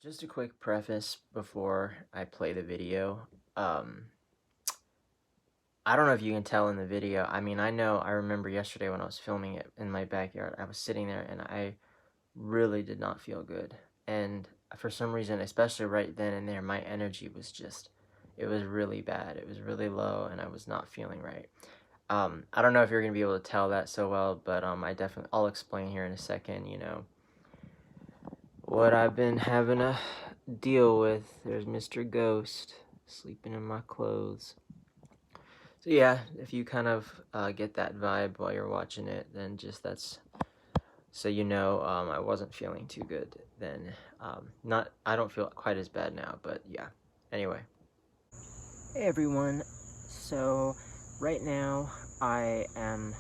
Just a quick preface before I play the video. Um, I don't know if you can tell in the video. I mean, I remember yesterday when I was filming it in my backyard, I was sitting there and I really did not feel good. And for some reason, especially right then and there, my energy was it was really bad. It was really low and I was not feeling right. I don't know if you're going to be able to tell that so well, but I'll explain here in a second, what I've been having to deal with. There's Mr. Ghost sleeping in my clothes. So yeah, if you kind of get that vibe while you're watching it, then that's so I wasn't feeling too good then. I don't feel quite as bad now, but yeah. Anyway. Hey everyone. So right now I am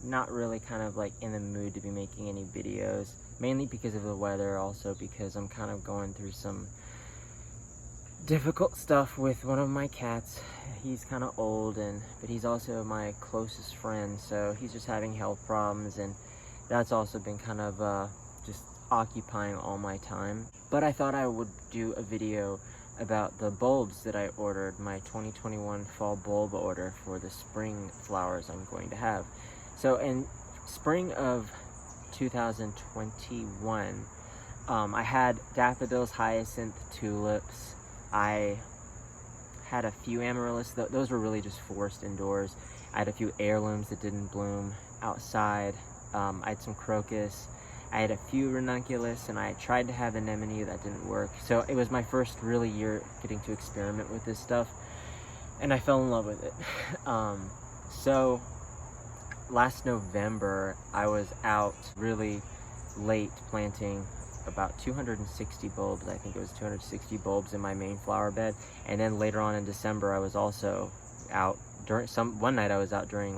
not really kind of like in the mood to be making any videos, mainly because of the weather, also because I'm kind of going through some difficult stuff with one of my cats. He's kind of old, but he's also my closest friend, so he's just having health problems, and that's also been kind of just occupying all my time. But I thought I would do a video about the bulbs that I ordered, my 2021 fall bulb order for the spring flowers I'm going to have. So in spring of 2021, I had daffodils, hyacinth, tulips. I had a few amaryllis. Those were really just forced indoors. I had a few heirlooms that didn't bloom outside. I had some crocus. I had a few ranunculus, and I tried to have anemone. That didn't work. So it was my first really year getting to experiment with this stuff, and I fell in love with it. So last November, I was out really late planting about 260 bulbs. I think it was 260 bulbs in my main flower bed. And then later on in December, I was also out during one night I was out during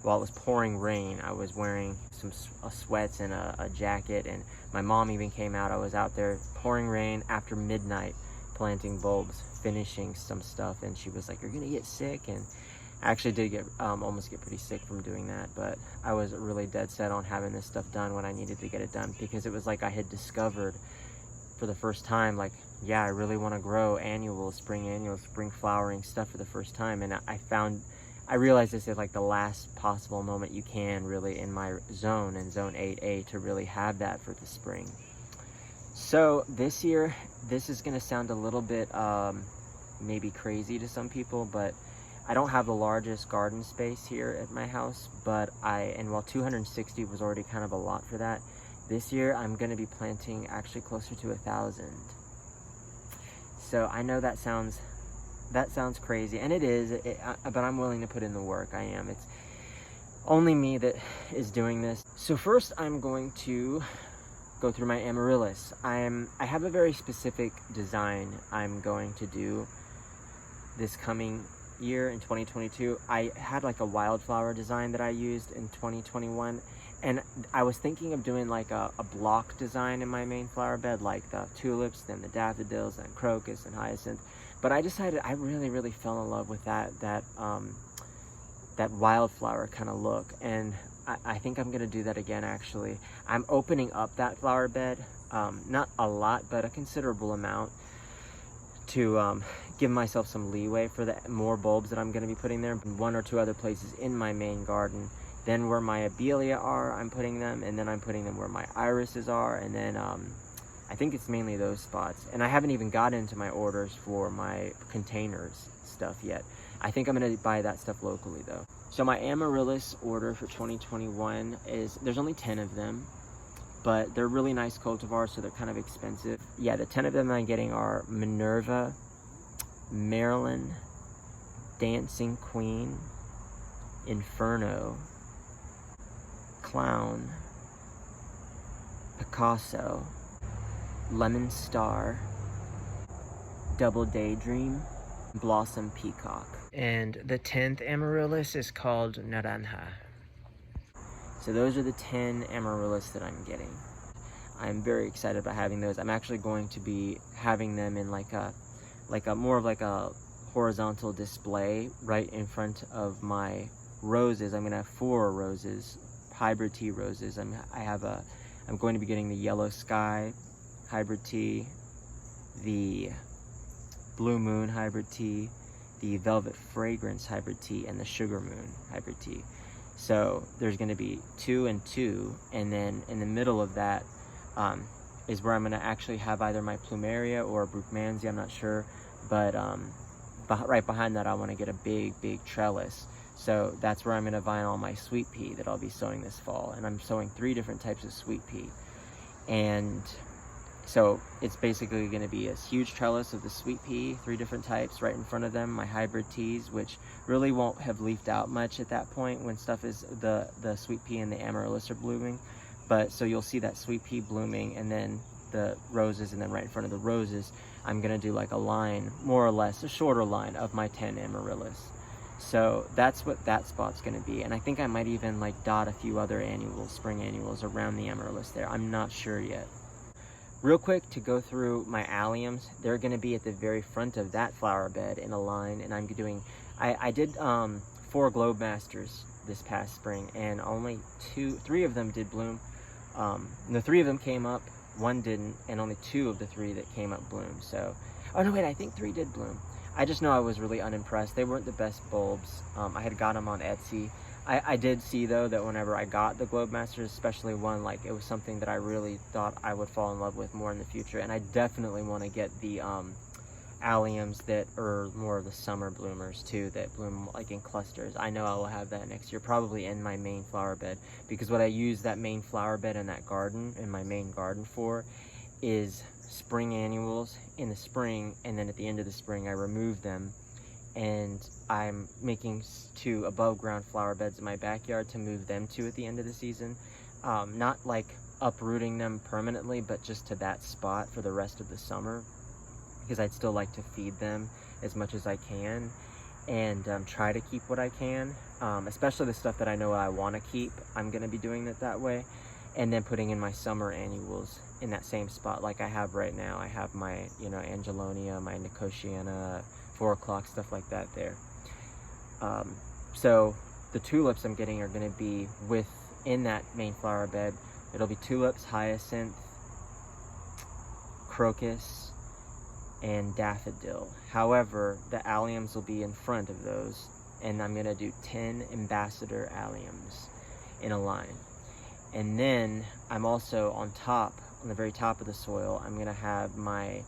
while it was pouring rain. I was wearing some sweats and a jacket, and my mom even came out. I was out there pouring rain after midnight planting bulbs, finishing some stuff, and she was like, "You're gonna get sick." And I actually did get almost get pretty sick from doing that, but I was really dead set on having this stuff done when I needed to get it done, because it was like I had discovered for the first time, yeah, I really want to grow annual, spring flowering stuff for the first time. And I realized this is like the last possible moment you can really in my zone, in zone 8A, to really have that for the spring. So this year, this is going to sound a little bit maybe crazy to some people, but I don't have the largest garden space here at my house, and while 260 was already kind of a lot for that, this year I'm going to be planting actually closer to 1,000. So I know that sounds crazy, and it is, but I'm willing to put in the work. I am. It's only me that is doing this. So first I'm going to go through my Amaryllis. I have a very specific design I'm going to do this coming year in 2022. I had like a wildflower design that I used in 2021, and I was thinking of doing like a block design in my main flower bed, like the tulips, then the daffodils, then crocus and hyacinth. But I decided I really fell in love with that wildflower kind of look, and I think I'm gonna do that again. Actually, I'm opening up that flower bed, not a lot, but a considerable amount, to give myself some leeway for the more bulbs that I'm going to be putting there. One or two other places in my main garden. Then where my abelia are, I'm putting them, and then I'm putting them where my irises are, and then I think it's mainly those spots. And I haven't even got into my orders for my containers stuff yet. I think I'm going to buy that stuff locally though. So my Amaryllis order for 2021 there's only 10 of them, but they're really nice cultivars, so they're kind of expensive. Yeah, the 10 of them I'm getting are Minerva, Merril, Dancing Queen, Inferno, Clown, Picasso, Lemon Star, Double Daydream, Blossom Peacock. And the 10th Amaryllis is called Naranja. So those are the 10 Amaryllis that I'm getting. I'm very excited about having those. I'm actually going to be having them in like a more of like a horizontal display right in front of my roses. I'm gonna have 4 roses, hybrid tea roses. I'm going to be getting the Yellow Sky hybrid tea, the Blue Moon hybrid tea, the Velvet Fragrance hybrid tea, and the Sugar Moon hybrid tea. So there's going to be 2 and 2, and then in the middle of that is where I'm going to actually have either my Plumeria or Bruckmansia, I'm not sure, but right behind that I want to get a big trellis. So that's where I'm going to vine all my sweet pea that I'll be sowing this fall, and I'm sowing 3 different types of sweet pea. And so it's basically going to be a huge trellis of the sweet pea, 3 different types right in front of them, my hybrid teas, which really won't have leafed out much at that point when stuff is, the sweet pea and the Amaryllis are blooming. But so you'll see that sweet pea blooming, and then the roses, and then right in front of the roses, I'm going to do like a line, more or less, a shorter line of my 10 Amaryllis. So that's what that spot's going to be. And I think I might even like dot a few other annuals, spring annuals around the Amaryllis there. I'm not sure yet. Real quick to go through my alliums, they're going to be at the very front of that flower bed in a line, and I'm doing, I did 4 Globe Masters this past spring, and only 3 of them did bloom. The 3 of them came up, 1 didn't, and only 2 of the 3 that came up bloomed. So, oh no wait, I think 3 did bloom. I just know I was really unimpressed. They weren't the best bulbs. I had got them on Etsy. I did see though that whenever I got the Globe Masters, especially one, like it was something that I really thought I would fall in love with more in the future, and I definitely want to get the alliums that are more of the summer bloomers too, that bloom like in clusters. I know I will have that next year, probably in my main flower bed, because what I use that main flower bed in that garden, in my main garden for, is spring annuals in the spring, and then at the end of the spring I remove them, and I'm making 2 above ground flower beds in my backyard to move them to at the end of the season. Not like uprooting them permanently, but just to that spot for the rest of the summer, because I'd still like to feed them as much as I can, and try to keep what I can, especially the stuff that I know I want to keep. I'm going to be doing it that way, and then putting in my summer annuals in that same spot like I have right now. I have my, you know, Angelonia, my Nicotiana, 4 o'clock, stuff like that there. So the tulips I'm getting are going to be within that main flower bed. It'll be tulips, hyacinth, crocus, and daffodil. However, the alliums will be in front of those, and I'm going to do 10 ambassador alliums in a line. And then I'm also on top, on the very top of the soil, I'm going to have my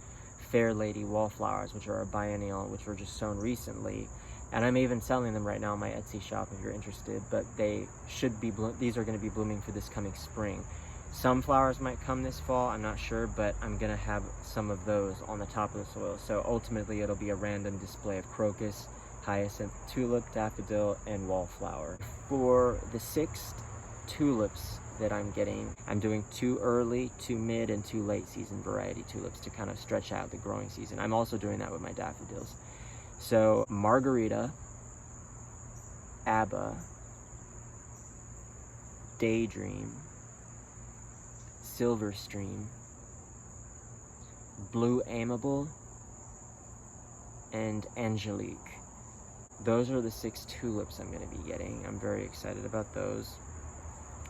Fair Lady wallflowers, which are a biennial, which were just sown recently, and I'm even selling them right now on my Etsy shop if you're interested. But they should be these are going to be blooming for this coming spring. Some flowers might come this fall, I'm not sure, but I'm going to have some of those on the top of the soil. So ultimately it'll be a random display of crocus, hyacinth, tulip, daffodil, and wallflower. For the 6 tulips that I'm getting, I'm doing 2 early, 2 mid, and 2 late season variety tulips to kind of stretch out the growing season. I'm also doing that with my daffodils. So Margarita, Abba, Daydream, Silver Stream, Blue Amable, and Angelique. Those are the 6 tulips I'm going to be getting. I'm very excited about those.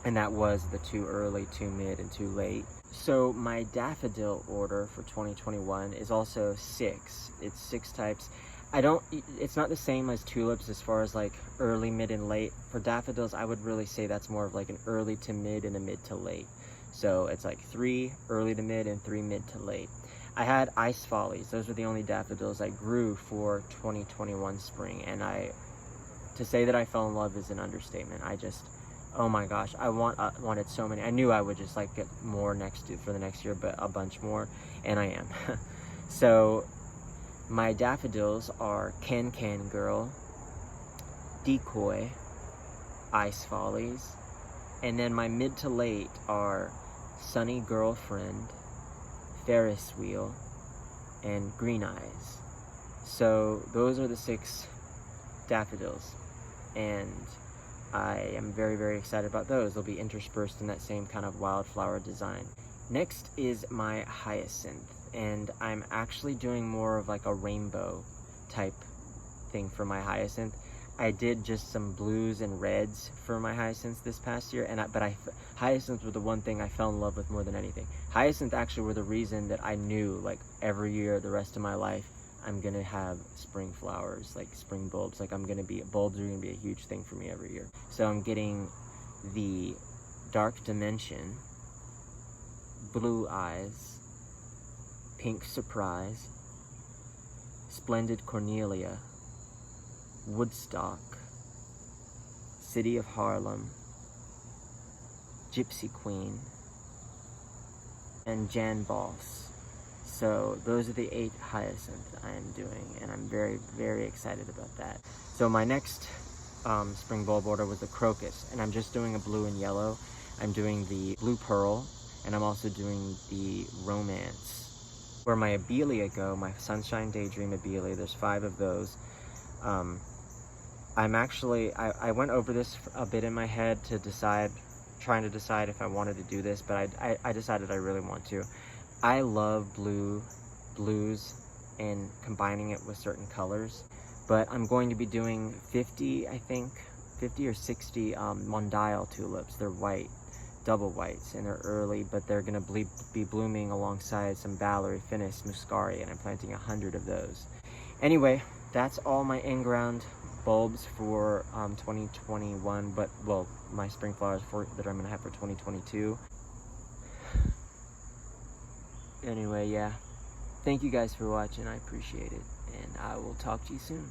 And that was the 2 early, 2 mid, and 2 late. So my daffodil order for 2021 is also 6. It's 6 types. It's not the same as tulips as far as like early, mid, and late. For daffodils, I would really say that's more of like an early to mid and a mid to late. So it's like 3 early to mid and 3 mid to late. I had Ice Follies. Those were the only daffodils I grew for 2021 spring. And to say that I fell in love is an understatement. Oh my gosh, I wanted so many. I knew I would just like get more for the next year, but a bunch more, and I am. So my daffodils are Can Girl, Decoy, Ice Follies, and then my mid to late are Sunny Girlfriend, Ferris Wheel, and Green Eyes. So those are the 6 daffodils, and I am very, very excited about those. They'll be interspersed in that same kind of wildflower design. Next is my hyacinth, and I'm actually doing more of like a rainbow type thing for my hyacinth. I did just some blues and reds for my hyacinths this past year, hyacinths were the one thing I fell in love with more than anything. Hyacinth actually were the reason that I knew, like, every year the rest of my life I'm gonna have spring flowers, like spring bulbs. Like, bulbs are gonna be a huge thing for me every year. So I'm getting the Dark Dimension, Blue Eyes, Pink Surprise, Splendid Cornelia, Woodstock, City of Harlem, Gypsy Queen, and Jan Boss. So those are the 8 hyacinth I am doing, and I'm very, very excited about that. So my next spring bulb order was the Crocus, and I'm just doing a blue and yellow. I'm doing the Blue Pearl, and I'm also doing the Romance. Where my Abelia go, my Sunshine Daydream Abelia, there's 5 of those. I went over this a bit in my head trying to decide if I wanted to do this, but I decided I really want to. I love blues and combining it with certain colors, but I'm going to be doing 50 or 60 mondial tulips. They're white, double whites, and they're early, but they're going to be blooming alongside some Valerie, Finis, Muscari, and I'm planting 100 of those. Anyway, that's all my in-ground bulbs for 2021, but, well, my spring flowers that I'm going to have for 2022. Anyway, yeah. Thank you guys for watching. I appreciate it, and I will talk to you soon.